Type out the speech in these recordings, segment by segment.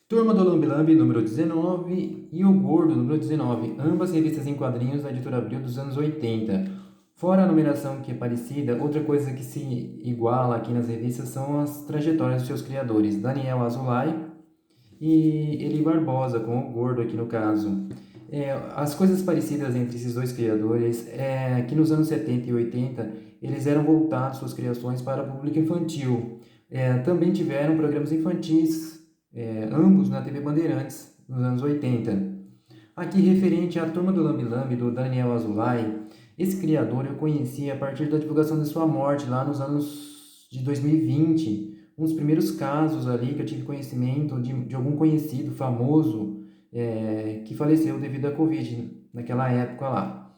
Turma do Lambi Lambi, número 19, e O Gordo, número 19, ambas revistas em quadrinhos da editora Abril dos anos 80. Fora a numeração que é parecida, outra coisa que se iguala aqui nas revistas são as trajetórias dos seus criadores, Daniel Azulay e Eli Barbosa, com O Gordo aqui no caso. As coisas parecidas entre esses dois criadores é que nos anos 70 e 80 eles eram voltados suas criações para o público infantil. Também tiveram programas infantis, ambos na TV Bandeirantes, nos anos 80. Aqui, referente à Turma do Lambi Lambi, do Daniel Azulay, esse criador eu conheci a partir da divulgação de sua morte, lá nos anos de 2020. Um dos primeiros casos ali que eu tive conhecimento de algum conhecido famoso que faleceu devido à Covid, naquela época lá.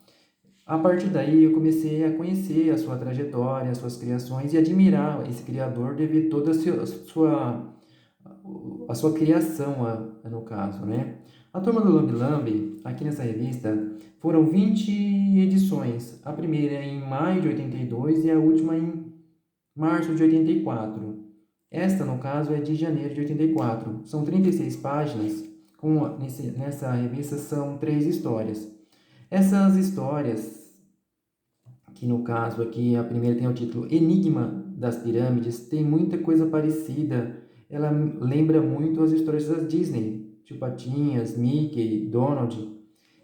A partir daí eu comecei a conhecer a sua trajetória, as suas criações e admirar esse criador devido a toda a sua criação, no caso, né? A Turma do Lambi Lambi, aqui nessa revista, foram 20 edições. A primeira em maio de 82 e a última em março de 84. Esta, no caso, é de janeiro de 84. São 36 páginas. Nessa revista são 3 histórias. Essas histórias, que no caso aqui a primeira tem o título Enigma das Pirâmides, tem muita coisa parecida. Ela lembra muito as histórias da Disney, Tio Patinhas, Mickey, Donald.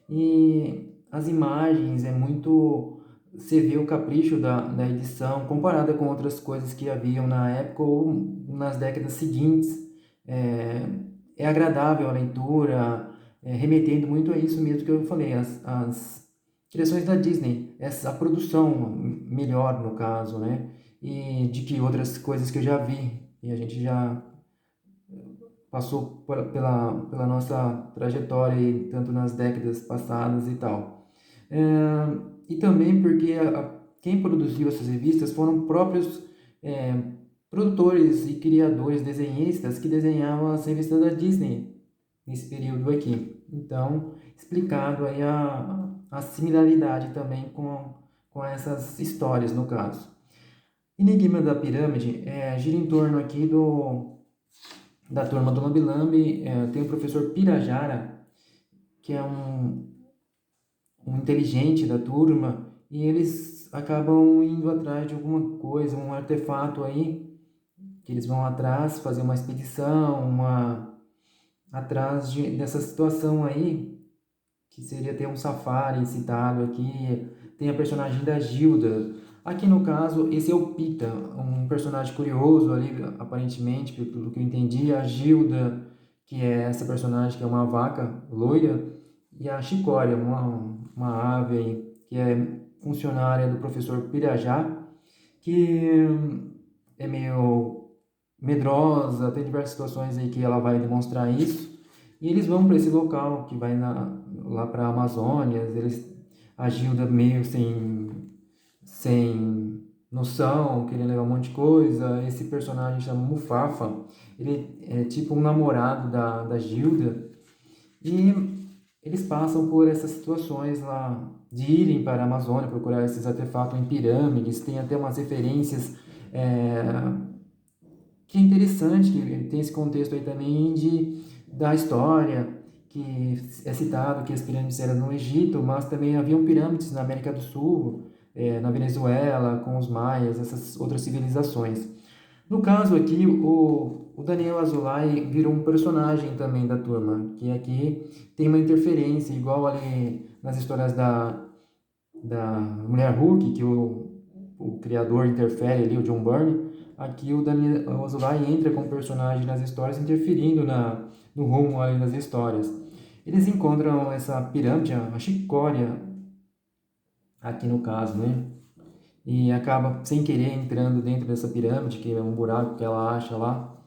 E as imagens é muito... Você vê o capricho da edição comparada com outras coisas que haviam na época ou nas décadas seguintes. É agradável a leitura, remetendo muito a isso mesmo que eu falei, as criações da Disney, a produção melhor no caso, né? E de que outras coisas que eu já vi e a gente já passou pela nossa trajetória, aí, tanto nas décadas passadas e tal. E também porque quem produziu essas revistas foram próprios produtores e criadores, desenhistas que desenhavam as revistas da Disney nesse período aqui. Então, explicado aí a similaridade também com essas histórias, no caso. Enigma da Pirâmide gira em torno aqui da Turma do Lambi Lambi. Tem o professor Pirajara, que é um inteligente da turma, e eles acabam indo atrás de alguma coisa, um artefato aí, que eles vão atrás, fazer uma expedição, atrás dessa situação aí, que seria ter um safari citado aqui. Tem a personagem da Gilda. Aqui no caso, esse é o Pita, um personagem curioso ali, aparentemente, pelo que eu entendi. A Gilda, que é essa personagem que é uma vaca loira, e a Chicória, uma ave aí, que é funcionária do professor Pirajá, que é meio medrosa, tem diversas situações aí que ela vai demonstrar isso. E eles vão para esse local que vai lá para a Amazônia. A Gilda meio sem noção, querendo levar um monte de coisa. Esse personagem chama Mufafa, ele é tipo um namorado da Gilda. E eles passam por essas situações lá de irem para a Amazônia procurar esses artefatos em pirâmides. Tem até umas referências que é interessante, que tem esse contexto aí também da história, que é citado que as pirâmides eram no Egito, mas também haviam pirâmides na América do Sul, na Venezuela, com os maias, essas outras civilizações. No caso aqui, o Daniel Azulay virou um personagem também da turma, que aqui tem uma interferência, igual ali nas histórias da Mulher Hulk, que o criador interfere ali, o John Byrne. Aqui o Daniel Azulay entra como personagem nas histórias, interferindo no rumo ali das histórias. Eles encontram essa pirâmide, a Chicória, aqui no caso, né? E acaba sem querer entrando dentro dessa pirâmide, que é um buraco que ela acha lá,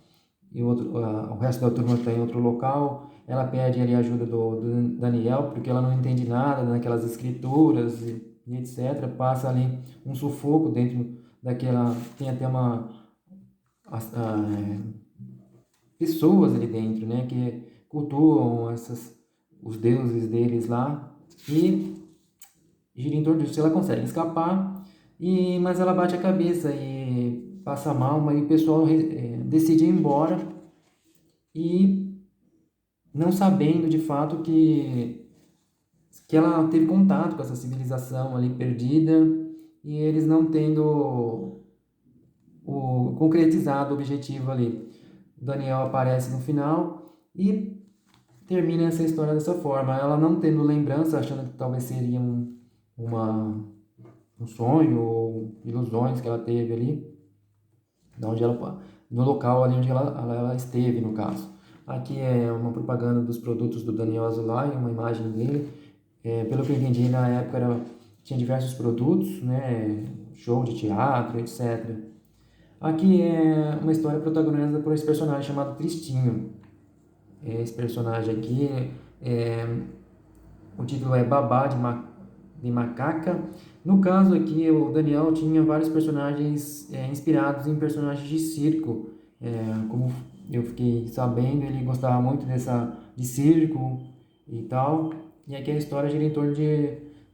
e o resto da turma está em outro local. Ela pede ali a ajuda do Daniel, porque ela não entende nada naquelas escrituras e etc. Passa ali um sufoco dentro daquela... Tem até pessoas ali dentro, né, que cultuam os deuses deles lá, e gira em torno disso. Ela consegue escapar, mas ela bate a cabeça e passa mal, mas o pessoal decide ir embora e não sabendo de fato que ela teve contato com essa civilização ali perdida e eles não tendo concretizado o objetivo ali. O Daniel aparece no final e termina essa história dessa forma. Ela não tendo lembrança, achando que talvez seria um sonho ou ilusões que ela teve ali, de onde no local ali onde ela esteve, no caso. Aqui é uma propaganda dos produtos do Daniel Azulay, uma imagem dele. Pelo que eu entendi, na época tinha diversos produtos, né? Show de teatro, etc. Aqui é uma história protagonizada por esse personagem chamado Tristinho. Esse personagem aqui, o título é Babá de Macaca. No caso aqui, o Daniel tinha vários personagens inspirados em personagens de circo. Como eu fiquei sabendo, ele gostava muito de circo e tal. E aqui a história gira em torno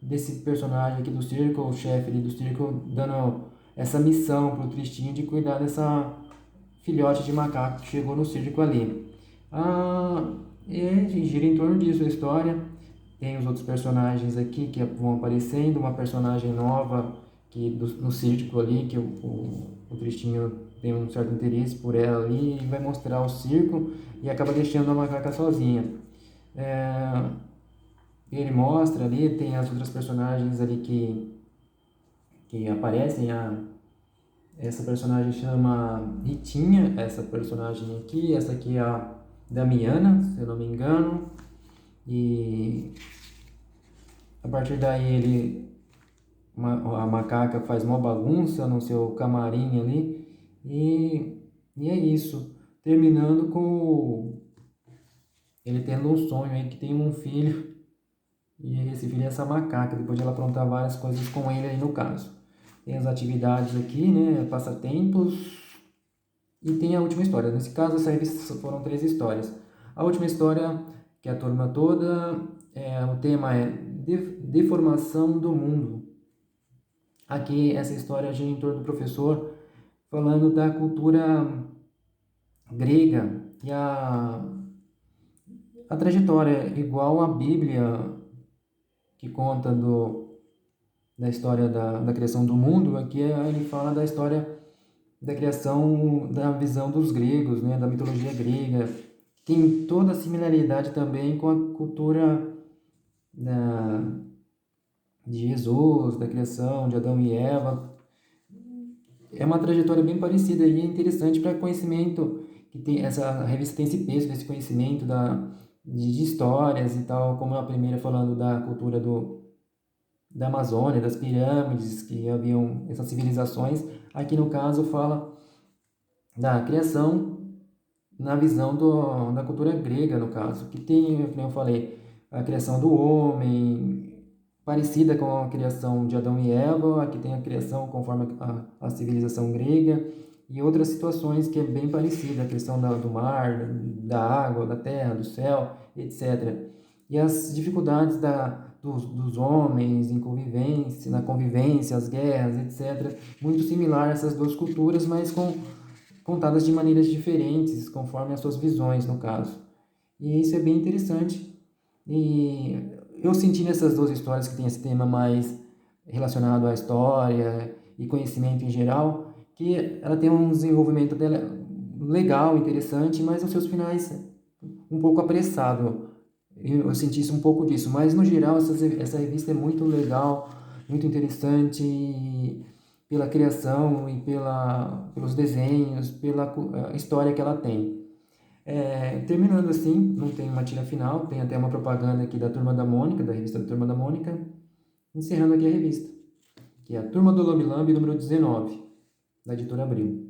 desse personagem aqui do circo, o chefe ali do circo, dando essa missão pro Tristinho de cuidar dessa filhote de macaco que chegou no circo ali. E gira em torno disso a história. Tem os outros personagens aqui que vão aparecendo, uma personagem nova no circo ali, que o Tristinho tem um certo interesse por ela ali e vai mostrar o circo e acaba deixando a macaca sozinha. Ele mostra ali, tem as outras personagens ali que aparecem. Essa personagem chama Ritinha, essa personagem aqui, essa aqui é a Damiana, se eu não me engano. E a partir daí a macaca faz uma bagunça no seu camarim ali. E é isso. Terminando com ele tendo um sonho aí que tem um filho. E esse filho é essa macaca, depois de ela aprontar várias coisas com ele aí no caso. Tem as atividades aqui, né? Passatempos. E tem a última história. Nesse caso, essa revista foram 3 histórias. A última história, que é a turma toda, o tema é Deformação do Mundo. Aqui, essa história gira em torno do professor falando da cultura grega e a trajetória igual à Bíblia, que conta da história da criação do mundo. Aqui ele fala da história da criação, da visão dos gregos, né, da mitologia grega. Tem toda a similaridade também com a cultura de Jesus, da criação de Adão e Eva. É uma trajetória bem parecida e é interessante para conhecimento, que tem essa revista tem esse peso desse conhecimento de histórias e tal, como a primeira falando da cultura da Amazônia, das pirâmides, que haviam essas civilizações. Aqui no caso fala da criação na visão da cultura grega, no caso, que tem, como eu falei, a criação do homem, parecida com a criação de Adão e Eva. Aqui tem a criação conforme a civilização grega, e outras situações que é bem parecida, a questão do mar, da água, da terra, do céu, etc. E as dificuldades dos homens na convivência, as guerras, etc. Muito similar a essas duas culturas, mas contadas de maneiras diferentes, conforme as suas visões, no caso. E isso é bem interessante. E eu senti nessas 2 histórias que tem esse tema mais relacionado à história e conhecimento em geral, que ela tem um desenvolvimento dela legal, interessante, mas os seus finais um pouco apressado. Eu senti isso um pouco disso, mas no geral essa revista é muito legal, muito interessante pela criação e pelos desenhos, pela história que ela tem. Terminando assim, não tem uma tira final, tem até uma propaganda aqui da Turma da Mônica, da revista da Turma da Mônica, encerrando aqui a revista, que é a Turma do Lambe Lambe número 19, da editora Abril.